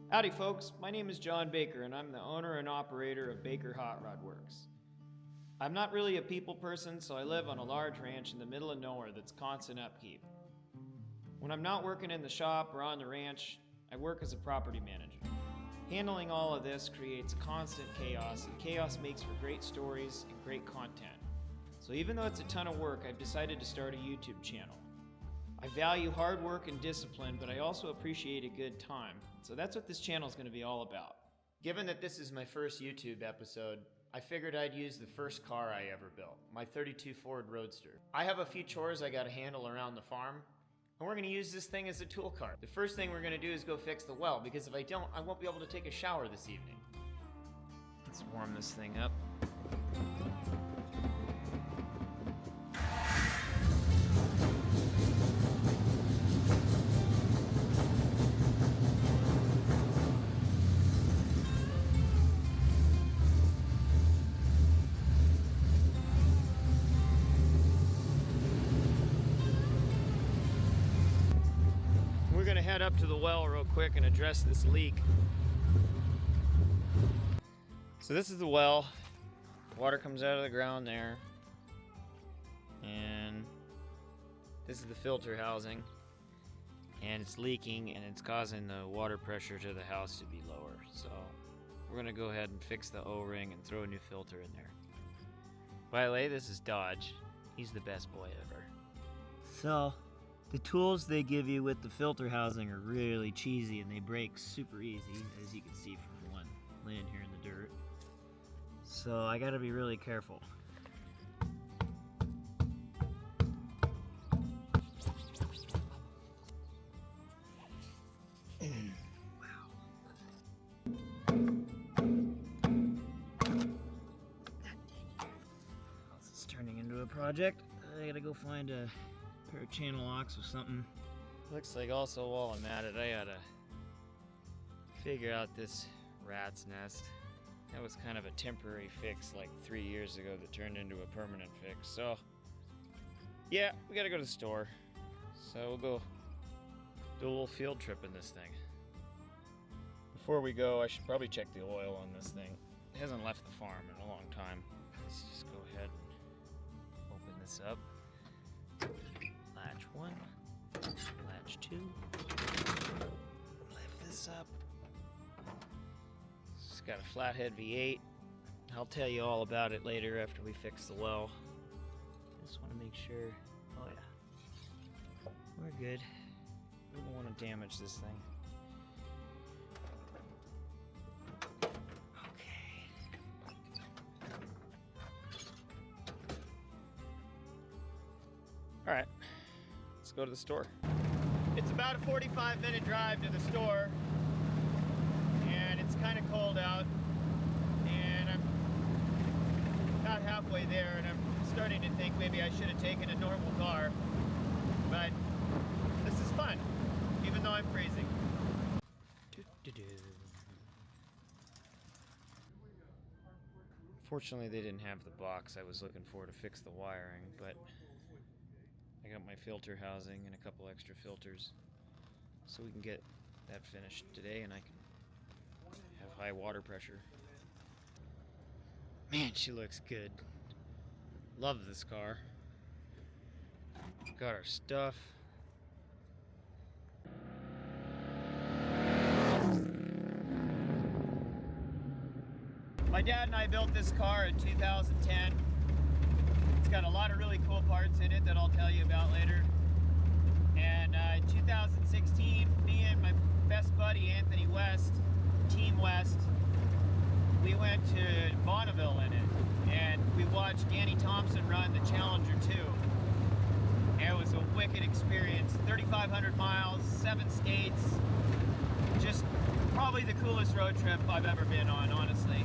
Howdy folks, my name is Jon Baker and I'm the owner and operator of Baker Hot Rod Works. I'm not really a people person, so I live on a large ranch in the middle of nowhere that's constant upkeep. When I'm not working in the shop or on the ranch, I work as a property manager. Handling all of this creates constant chaos, and chaos makes for great stories and great content. So even though it's a ton of work, I've decided to start a YouTube channel. I value hard work and discipline, but I also appreciate a good time. So that's what this channel is going to be all about. Given that this is my first YouTube episode, I figured I'd use the first car I ever built, my '32 Ford Roadster. I have a few chores I got to handle around the farm, and we're going to use this thing as a tool cart. The first thing we're going to do is go fix the well, because if I don't, I won't be able to take a shower this evening. Let's warm this thing up. We're gonna head up to the well real quick and address this leak. So this is the well. Water comes out of the ground there. And this is the filter housing. And it's leaking and it's causing the water pressure to the house to be lower. So we're gonna go ahead and fix the O-ring and throw a new filter in there. By the way, this is Dodge. He's the best boy ever. So the tools they give you with the filter housing are really cheesy and they break super easy, as you can see from the one laying here in the dirt. So I gotta be really careful. Wow. This is turning into a project. I gotta go find a pair of channel locks or something. Looks like also while I'm at it, I gotta figure out this rat's nest. That was kind of a temporary fix like 3 years ago that turned into a permanent fix. So yeah, we gotta go to the store. So we'll go do a little field trip in this thing. Before we go, I should probably check the oil on this thing. It hasn't left the farm in a long time. Let's just go ahead and open this up. Latch 1, latch 2, lift this up. It's got a flathead V8. I'll tell you all about it later after we fix the well. Just want to make sure, oh yeah, we're good. We don't want to damage this thing. Okay. All right. Let's go to the store. It's about a 45-minute drive to the store, and it's kind of cold out, and I'm about halfway there, and I'm starting to think maybe I should have taken a normal car, but this is fun, even though I'm freezing. Fortunately, they didn't have the box I was looking for to fix the wiring, but I got my filter housing and a couple extra filters, so we can get that finished today and I can have high water pressure. Man, she looks good. Love this car. Got our stuff. My dad and I built this car in 2010. It's got a lot of really cool parts in it that I'll tell you about later. And in 2016, me and my best buddy Anthony West, Team West, we went to Bonneville in it, and we watched Danny Thompson run the Challenger 2. And it was a wicked experience. 3,500 miles, 7 states. Just probably the coolest road trip I've ever been on, honestly.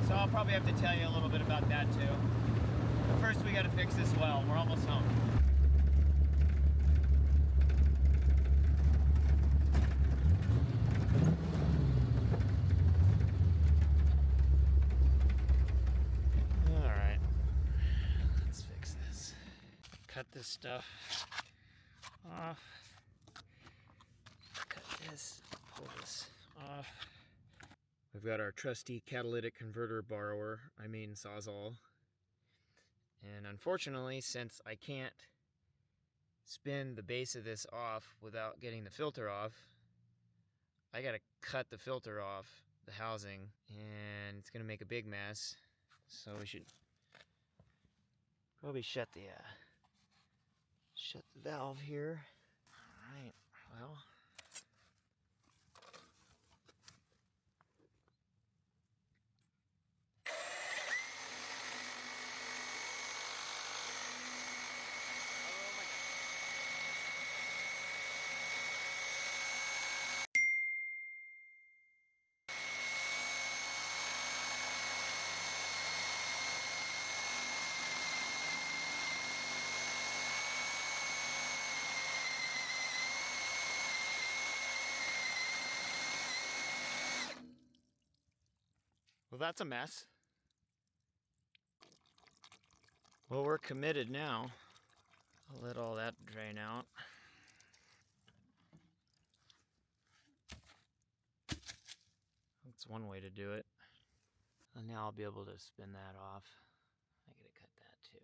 So I'll probably have to tell you a little bit about that too. But first we gotta fix this well. We're almost home. Alright. Let's fix this. Cut this stuff off. Cut this pull this off. We've got our trusty catalytic converter borrower, Sawzall. And unfortunately, since I can't spin the base of this off without getting the filter off, I gotta cut the filter off the housing, and it's gonna make a big mess. So we should probably shut the valve here. All right, well. Well, that's a mess. Well, we're committed now. I'll let all that drain out. That's one way to do it. And now I'll be able to spin that off. I gotta cut that too.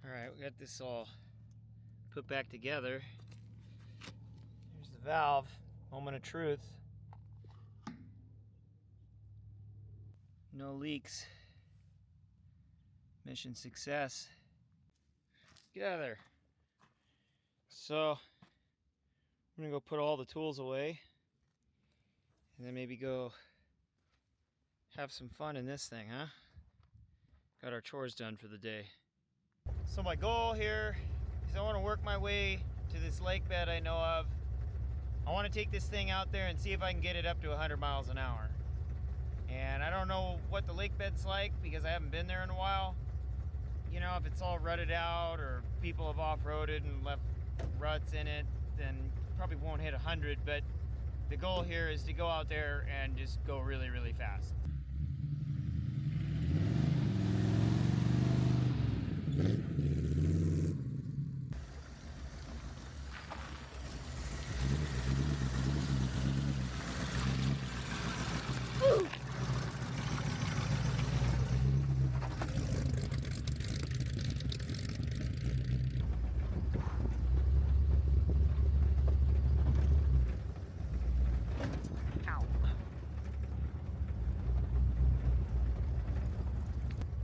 Alright, we got this all put back together. Here's the valve. Moment of truth. No leaks. Mission success. Get out of there. So, I'm gonna go put all the tools away and then maybe go have some fun in this thing, huh? Got our chores done for the day. So my goal here is I want to work my way to this lake bed I know of. I want to take this thing out there and see if I can get it up to 100 miles an hour. And I don't know what the lake bed's like because I haven't been there in a while. You know, if it's all rutted out or people have off-roaded and left ruts in it, then probably won't hit 100, but the goal here is to go out there and just go really, really fast.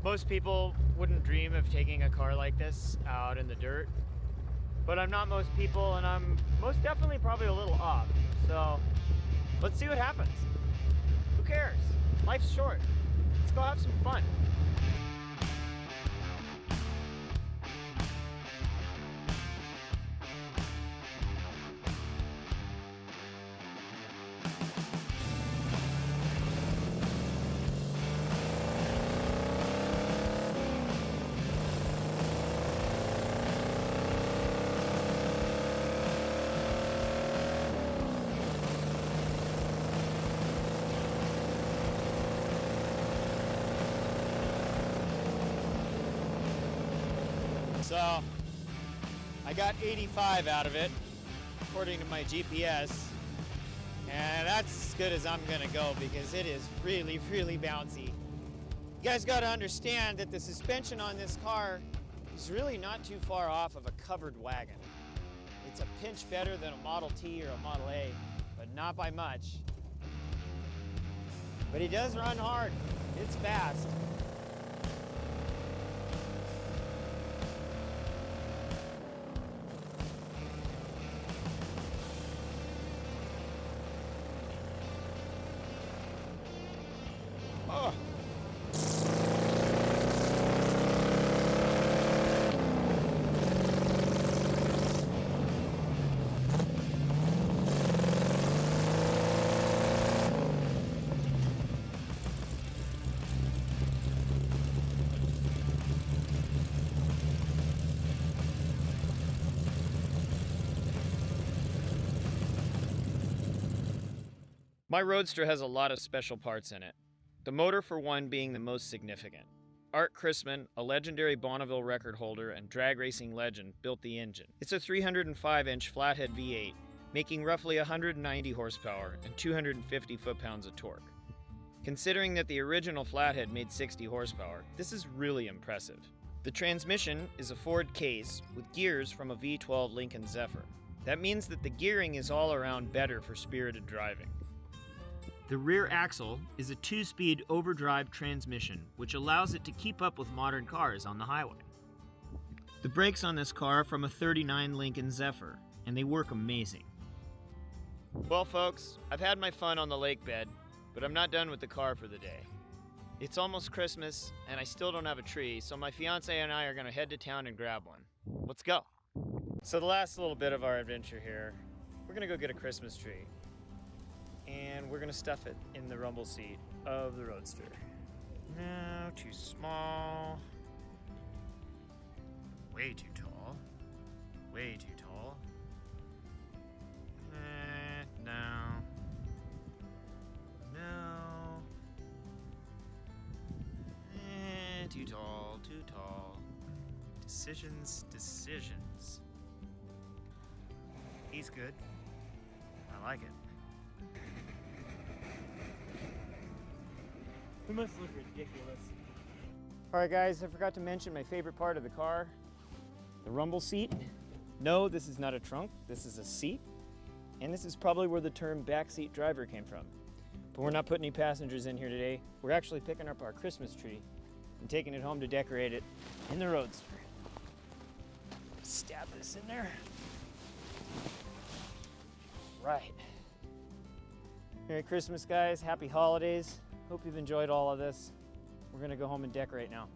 Most people wouldn't dream of taking a car like this out in the dirt, but I'm not most people, and I'm most definitely probably a little off. So let's see what happens. Who cares? Life's short. Let's go have some fun. So I got 85 out of it, according to my GPS, and that's as good as I'm gonna go because it is really, really bouncy. You guys gotta understand that the suspension on this car is really not too far off of a covered wagon. It's a pinch better than a Model T or a Model A, but not by much. But he does run hard. It's fast. My Roadster has a lot of special parts in it, the motor for one being the most significant. Art Chrisman, a legendary Bonneville record holder and drag racing legend, built the engine. It's a 305-inch flathead V8, making roughly 190 horsepower and 250 foot-pounds of torque. Considering that the original flathead made 60 horsepower, this is really impressive. The transmission is a Ford case with gears from a V12 Lincoln Zephyr. That means that the gearing is all around better for spirited driving. The rear axle is a 2-speed overdrive transmission, which allows it to keep up with modern cars on the highway. The brakes on this car are from a 39 Lincoln Zephyr, and they work amazing. Well folks, I've had my fun on the lake bed, but I'm not done with the car for the day. It's almost Christmas, and I still don't have a tree, so my fiance and I are going to head to town and grab one. Let's go. So the last little bit of our adventure here, we're going to go get a Christmas tree. And we're going to stuff it in the rumble seat of the Roadster. No, too small. Way too tall. Way too tall. No. No. Too tall, too tall. Decisions. He's good. I like it. We must look ridiculous. Alright guys, I forgot to mention my favorite part of the car, the rumble seat. No, this is not a trunk, this is a seat. And this is probably where the term backseat driver came from. But we're not putting any passengers in here today. We're actually picking up our Christmas tree and taking it home to decorate it in the Roadster. Stab this in there. Right. Merry Christmas guys, happy holidays. Hope you've enjoyed all of this. We're gonna go home and decorate now.